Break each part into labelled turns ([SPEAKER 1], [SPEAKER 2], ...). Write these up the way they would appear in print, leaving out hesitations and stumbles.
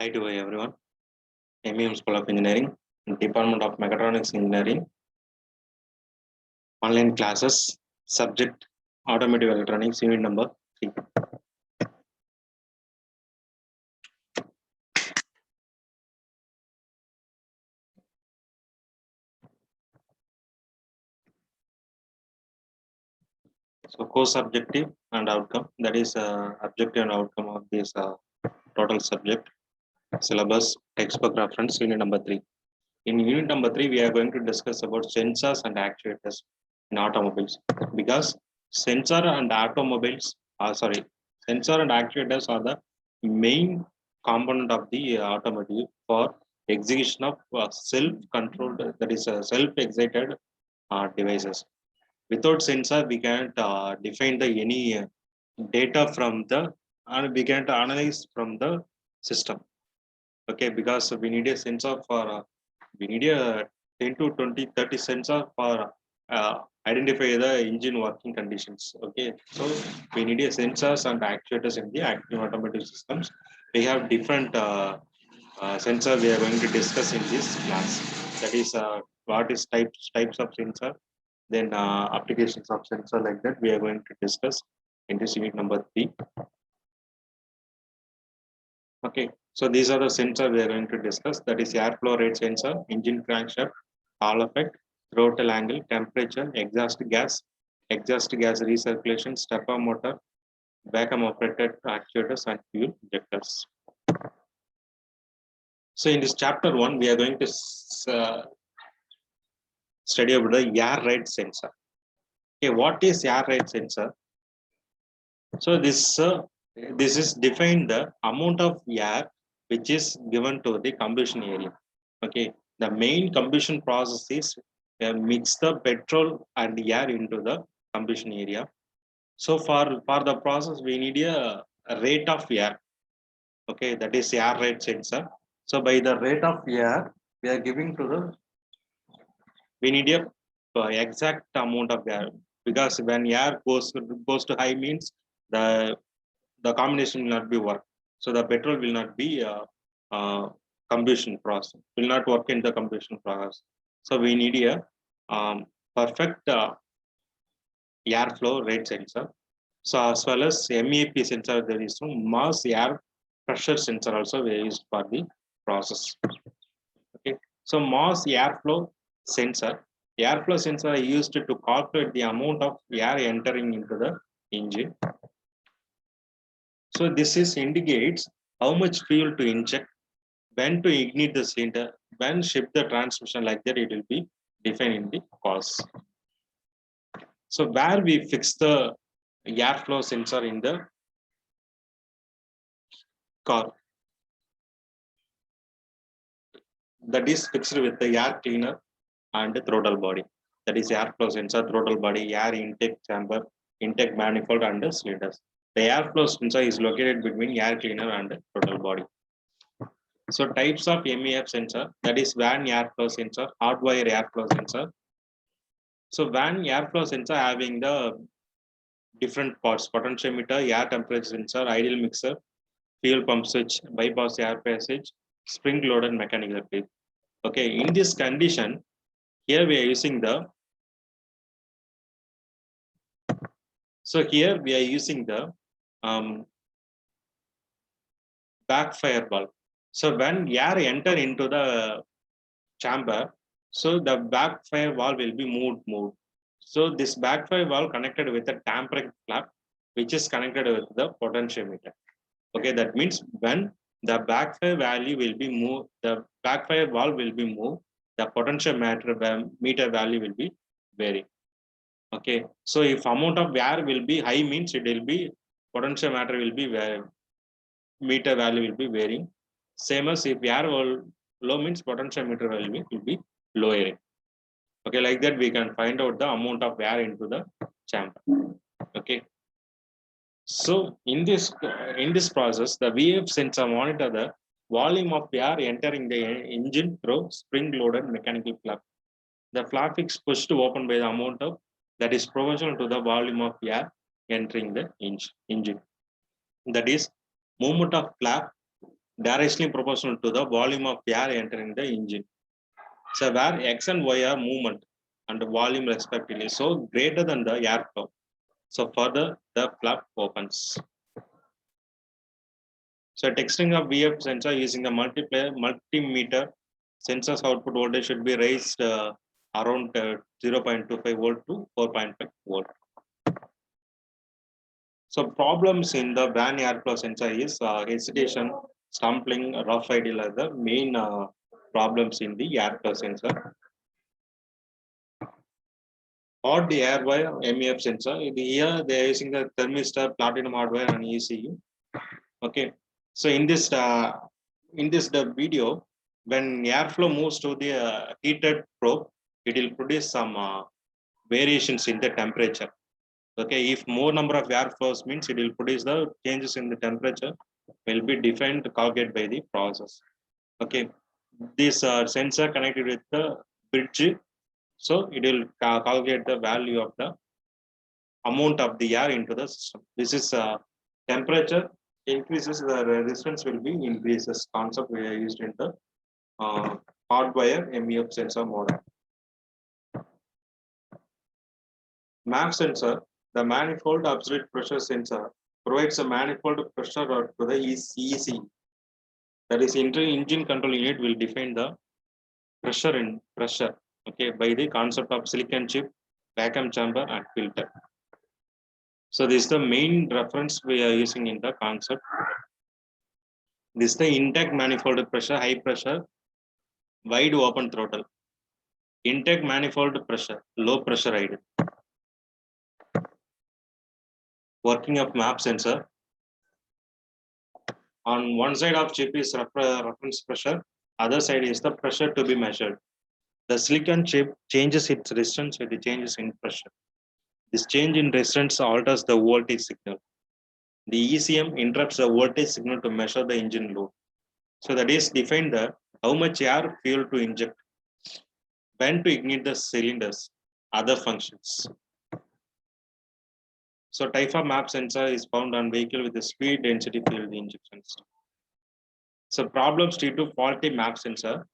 [SPEAKER 1] Hi to everyone. MEM School of Engineering, Department of Mechatronics Engineering, online classes, subject Automotive Electronics, unit number 3. So course objective and outcome, that is objective and outcome of this total subject, syllabus, textbook reference, unit number 3. In unit number 3, we are going to discuss about sensors and actuators in automobiles, because sensor and automobiles sensor and actuators are the main component of the automotive for execution of self-controlled, that is self-excited devices. Without sensor, we can't define the any data from the, and we can't analyze from the system. Okay, because we need a sensor for we need a 10 to 20 30 sensor for identify the engine working conditions. Okay, so we need a sensors and actuators in the active automotive systems. We have different sensor we are going to discuss in this class. That is what is types of sensor, then applications of sensor, like that we are going to discuss in this unit number 3. Okay, so these are the sensor we are going to discuss. That is airflow rate sensor, engine crankshaft, Hall effect, throttle angle, temperature, exhaust gas recirculation, stepper motor, vacuum operated actuators, and fuel injectors. So in this chapter 1, we are going to study about the air rate sensor. Okay, what is air rate sensor? So this is defined the amount of air which is given to the combustion area. Okay, the main combustion process is mix the petrol and air into the combustion area. So for the process, we need a rate of air. Okay, that is air rate sensor. So by the rate of air, we are giving to the, we need a exact amount of air, because when air goes to high means the combination will not be work. So the petrol will not be combustion process, will not work in the combustion process. So we need a perfect airflow rate sensor. So as well as MEP sensor, there is some mass air pressure sensor also we used for the process. Okay, so mass airflow sensor. Airflow sensor are used to calculate the amount of air entering into the engine. So this is indicates how much fuel to inject, when to ignite the cylinder, when shift the transmission, like that it will be defined in the course. So where we fix the airflow sensor in the car, that is fixed with the air cleaner and the throttle body. That is airflow sensor, throttle body, air intake chamber, intake manifold, and the cylinders. The airflow sensor is located between air cleaner and the throttle body. So types of MEF sensor, that is van airflow sensor, hardwire airflow sensor. So van airflow sensor having the different parts: potentiometer, air temperature sensor, ideal mixer, fuel pump switch, bypass air passage, spring loaded mechanical brake. Okay, in this condition, here we are using the, so here we are using the backfire valve. So when air enter into the chamber, so the backfire valve will be moved. So this backfire valve connected with the tampering flap, which is connected with the potentiometer. Okay, that means when the backfire value will be moved, the backfire valve will be moved, the potentiometer value will be varying. Okay, so if amount of air will be high, means it will be potentiometer will be meter value will be varying. Same as if air low, means potentiometer value will be lowering. Okay, like that we can find out the amount of air into the chamber. Okay, so in this process, the VF sensor monitor the volume of air entering the engine through spring loaded mechanical flap. The flap is pushed to open by the amount of that is proportional to the volume of air entering the engine. That is movement of flap directly proportional to the volume of air entering the engine. So where x and y are movement and volume respectively, so greater than the airflow. So further the flap opens. So texting of VF sensor using the multimeter sensor's output voltage should be raised around 0.25 volt to 4.5 volt. So problems in the van airflow sensor is hesitation, stumbling, rough idle are the main problems in the airflow sensor. Or the airwire MEF sensor. Here they are using the thermistor, platinum hardware, and ECU. Okay, so in this the video, when airflow moves to the heated probe, it will produce some variations in the temperature. Okay, if more number of airflows means it will produce the changes in the temperature will be defined calculated by the process. Okay, this sensor connected with the bridge, so it will calculate the value of the amount of the air into the system. This is temperature increases, the resistance will be increases concept we are used in the hardwire MEF sensor model. MAP sensor, the manifold absolute pressure sensor, provides a manifold pressure to the EC. That is, engine control unit will define the pressure. Okay, by the concept of silicon chip, vacuum chamber, and filter. So this is the main reference we are using in the concept. This is the intake manifold pressure, high pressure, wide open throttle. Intake manifold pressure, low pressure idle. Working of MAP sensor. On one side of chip is reference pressure, other side is the pressure to be measured. The silicon chip changes its resistance with the changes in pressure. This change in resistance alters the voltage signal. The ECM interrupts the voltage signal to measure the engine load. So that is defined the how much air fuel to inject, when to ignite the cylinders, other functions. So type of MAP sensor is found on vehicle with the speed density fuel injection system. So problems due to faulty MAP sensor.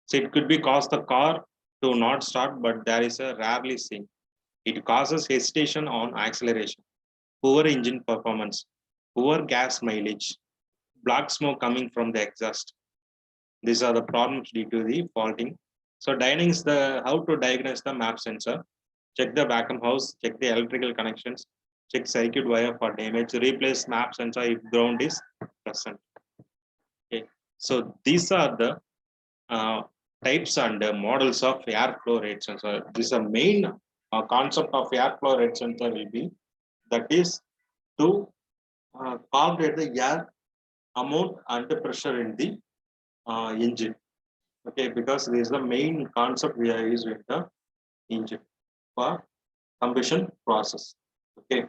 [SPEAKER 1] So it could be cause the car to not start, but there is a rarely seen. It causes hesitation on acceleration, poor engine performance, poor gas mileage, black smoke coming from the exhaust. These are the problems due to the faulting. So how to diagnose the MAP sensor. Check the vacuum house, check the electrical connections, check circuit wire for damage, replace MAP sensor if ground is present. Okay, so these are the types and models of airflow rate sensor. This is a main concept of airflow rate sensor will be that is to calculate the air amount and the pressure in the engine. Okay, because this is the main concept we are using the engine for combustion process. Okay.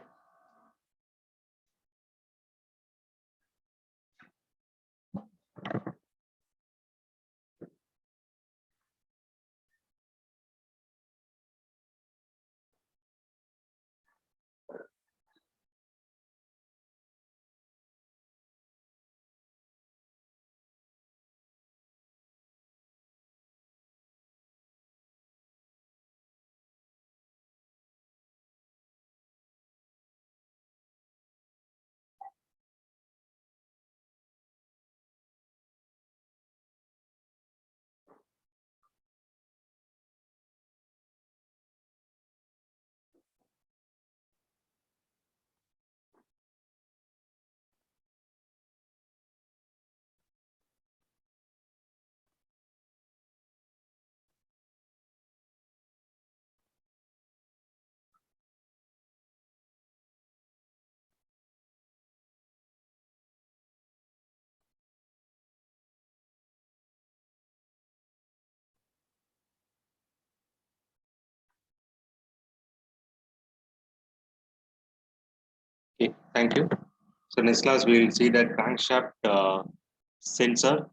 [SPEAKER 1] Okay, thank you. So next class we will see that crankshaft sensor